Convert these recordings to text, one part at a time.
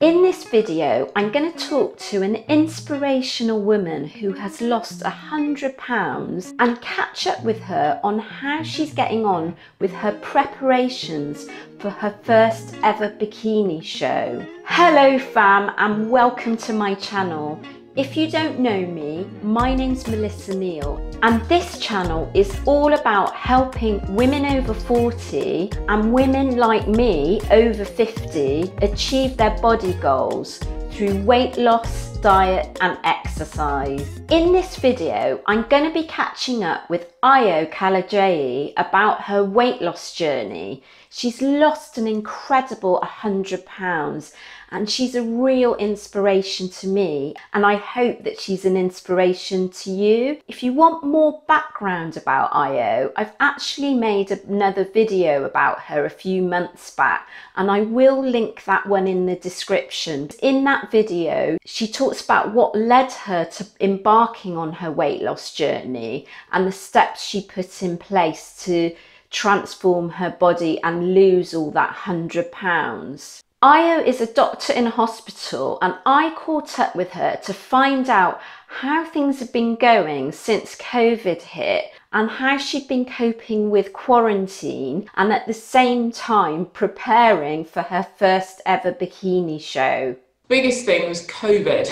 In this video, I'm going to talk to an inspirational woman who has lost £100 and catch up with her on how she's getting on with her preparations for her first ever bikini show. Hello fam, and welcome to my channel. If you don't know me, my name's Melissa Neal, and this channel is all about helping women over 40 and women like me over 50 achieve their body goals through weight loss, diet and exercise. In this video, I'm going to be catching up with Ayo Kalejaiye about her weight loss journey. She's lost an incredible £100 and she's a real inspiration to me, and I hope that she's an inspiration to you. If you want more background about Ayo, I've actually made another video about her a few months back, and I will link that one in the description. In that video, she talks about what led her to embarking on her weight loss journey and the steps she put in place to transform her body and lose all that £100. Ayo is a doctor in a hospital, and I caught up with her to find out how things have been going since COVID hit and how she'd been coping with quarantine and at the same time preparing for her first ever bikini show. Biggest thing was COVID.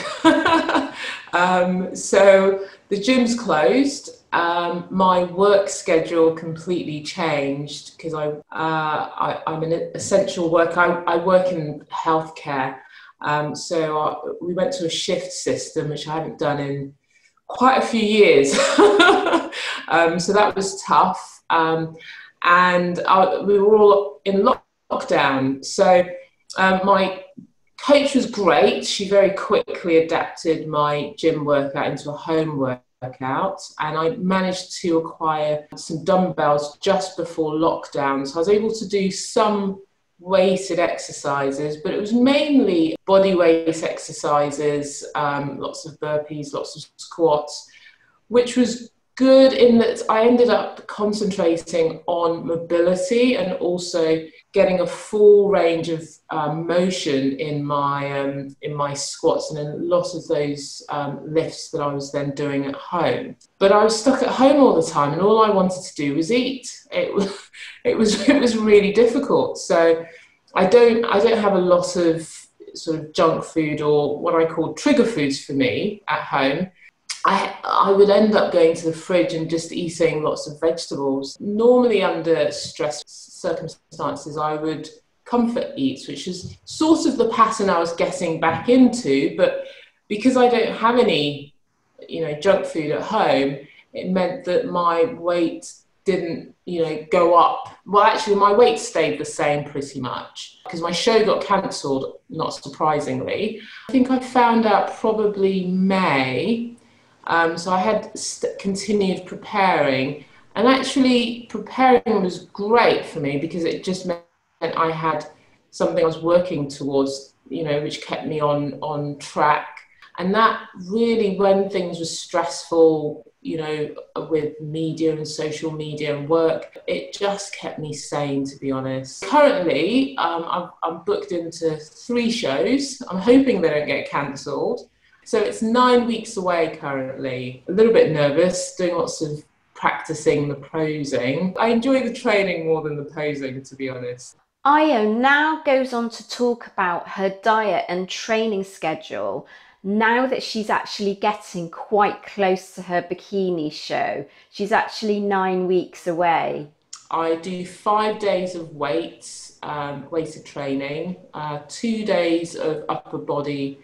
So the gym's closed. My work schedule completely changed because I'm an essential worker. I work in healthcare. So we went to a shift system, which I haven't done in quite a few years. So that was tough. And we were all in lockdown. So my coach was great. She very quickly adapted my gym workout into a home workout, and I managed to acquire some dumbbells just before lockdown. So I was able to do some weighted exercises, but it was mainly body weight exercises, lots of burpees, lots of squats, which was good in that I ended up concentrating on mobility and also getting a full range of motion in my squats and in a lot of those lifts that I was then doing at home. But I was stuck at home all the time, and all I wanted to do was eat. It was really difficult. So I don't have a lot of sort of junk food or what I call trigger foods for me at home. I would end up going to the fridge and just eating lots of vegetables. Normally under stress circumstances, I would comfort eat, which is sort of the pattern I was getting back into. But because I don't have any, junk food at home, it meant that my weight didn't, go up. Well, actually, my weight stayed the same pretty much because my show got cancelled, not surprisingly. I think I found out probably May. So I had continued preparing, and actually preparing was great for me because it just meant I had something I was working towards, which kept me on track. And that really, when things were stressful, with media and social media and work, it just kept me sane, to be honest. Currently, I'm booked into 3 shows. I'm hoping they don't get cancelled. So it's 9 weeks away currently. A little bit nervous, doing lots of practicing the posing. I enjoy the training more than the posing, to be honest. Ayo now goes on to talk about her diet and training schedule now that she's actually getting quite close to her bikini show. She's actually 9 weeks away. I do 5 days of weighted training, 2 days of upper body,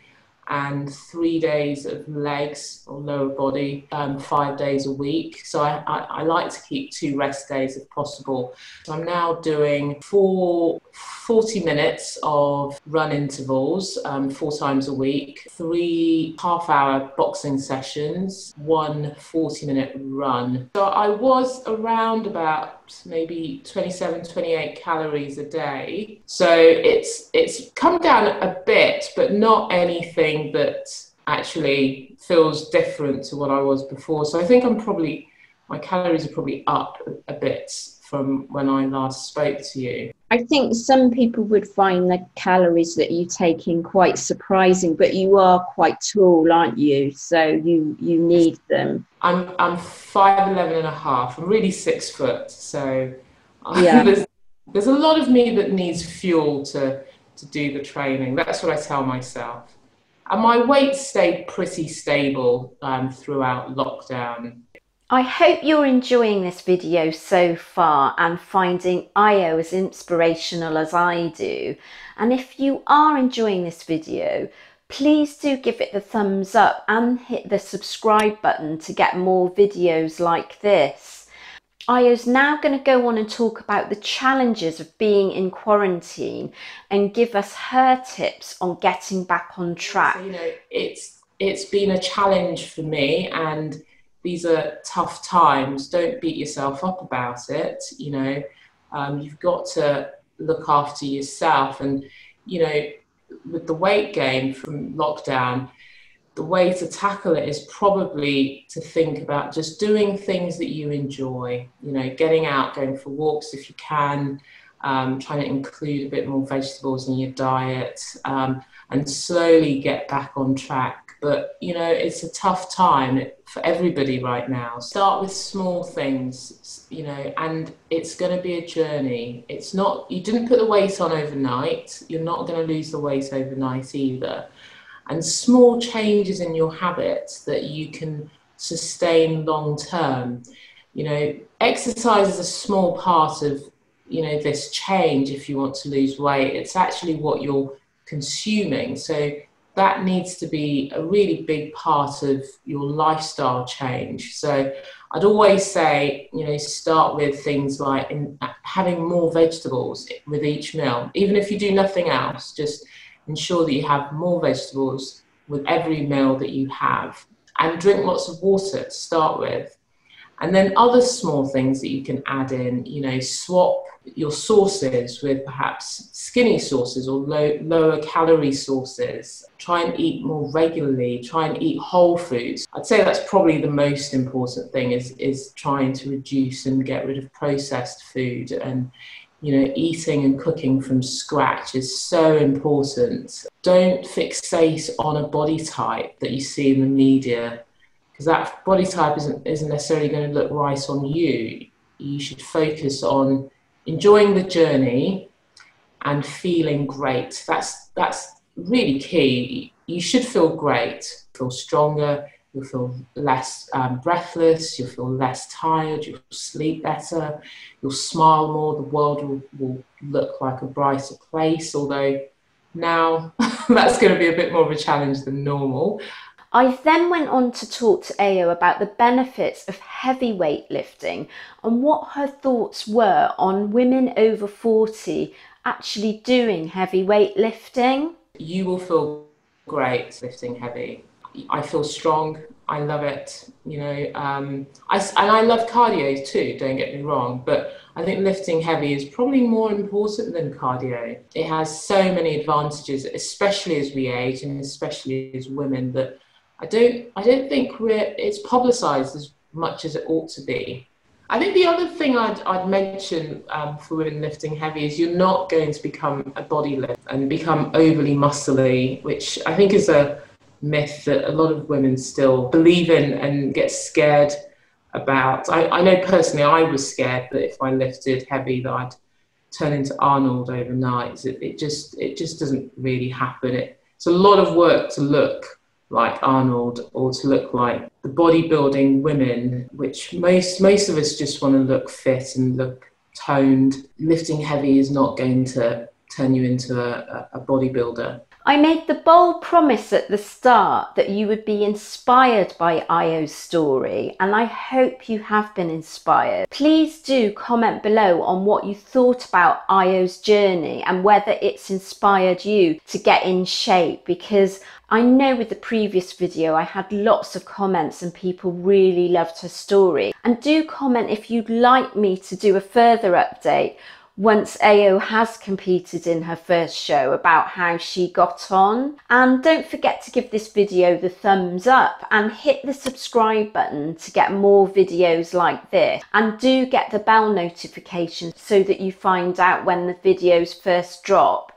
and 3 days of legs or lower body, 5 days a week. So I like to keep 2 rest days if possible. So I'm now doing 40 minutes of run intervals, 4 times a week, 3 half-hour boxing sessions, 1 40-minute run. So I was around about maybe 27, 28 calories a day. So it's come down a bit, but not anything that actually feels different to what I was before. So I think my calories are probably up a bit from when I last spoke to you. I think some people would find the calories that you take in quite surprising, but you are quite tall, aren't you? So you need them. I'm 5'11" and a half. I'm really 6 foot, so Yeah. there's a lot of me that needs fuel to do the training. That's what I tell myself. And my weight stayed pretty stable throughout lockdown. I hope you're enjoying this video so far and finding Ayo as inspirational as I do. And if you are enjoying this video, please do give it the thumbs up and hit the subscribe button to get more videos like this. Ayo's now going to go on and talk about the challenges of being in quarantine and give us her tips on getting back on track. So, it's been a challenge for me, and these are tough times. Don't beat yourself up about it. You've got to look after yourself. And, with the weight gain from lockdown, the way to tackle it is probably to think about just doing things that you enjoy, getting out, going for walks if you can, trying to include a bit more vegetables in your diet, and slowly get back on track. But, it's a tough time for everybody right now. Start with small things, and it's going to be a journey. It's not, you didn't put the weight on overnight. You're not going to lose the weight overnight either. And small changes in your habits that you can sustain long term. Exercise is a small part of, this change. If you want to lose weight, it's actually what you're consuming. So that needs to be a really big part of your lifestyle change. So I'd always say, start with things like having more vegetables with each meal. Even if you do nothing else, just ensure that you have more vegetables with every meal that you have, and drink lots of water to start with. And then other small things that you can add in, swap your sauces with perhaps skinny sauces or lower calorie sauces. Try and eat more regularly, try and eat whole foods. I'd say that's probably the most important thing is trying to reduce and get rid of processed food. And eating and cooking from scratch is so important. Don't fixate on a body type that you see in the media, because that body type isn't necessarily going to look right on you. You should focus on enjoying the journey and feeling great. That's really key. You should feel great, feel stronger. You'll feel less breathless, you'll feel less tired, you'll sleep better, you'll smile more, the world will look like a brighter place, although now that's going to be a bit more of a challenge than normal. I then went on to talk to Ayo about the benefits of heavy weightlifting and what her thoughts were on women over 40 actually doing heavy weightlifting. You will feel great lifting heavy. I feel strong. I love it. I love cardio too, don't get me wrong, but I think lifting heavy is probably more important than cardio. It has so many advantages, especially as we age and especially as women, that I don't think it's publicized as much as it ought to be. I think the other thing I'd mention for women lifting heavy is you're not going to become a body lift and become overly muscly, which I think is a myth that a lot of women still believe in and get scared about. I know personally I was scared that if I lifted heavy that I'd turn into Arnold overnight. It just doesn't really happen. It's a lot of work to look like Arnold or to look like the bodybuilding women, which most of us just want to look fit and look toned. Lifting heavy is not going to turn you into a bodybuilder. I made the bold promise at the start that you would be inspired by Ayo's story, and I hope you have been inspired. Please do comment below on what you thought about Ayo's journey and whether it's inspired you to get in shape, because I know with the previous video I had lots of comments and people really loved her story. And do comment if you'd like me to do a further update once Ayo has competed in her first show about how she got on. And don't forget to give this video the thumbs up and hit the subscribe button to get more videos like this, and do get the bell notification so that you find out when the videos first drop.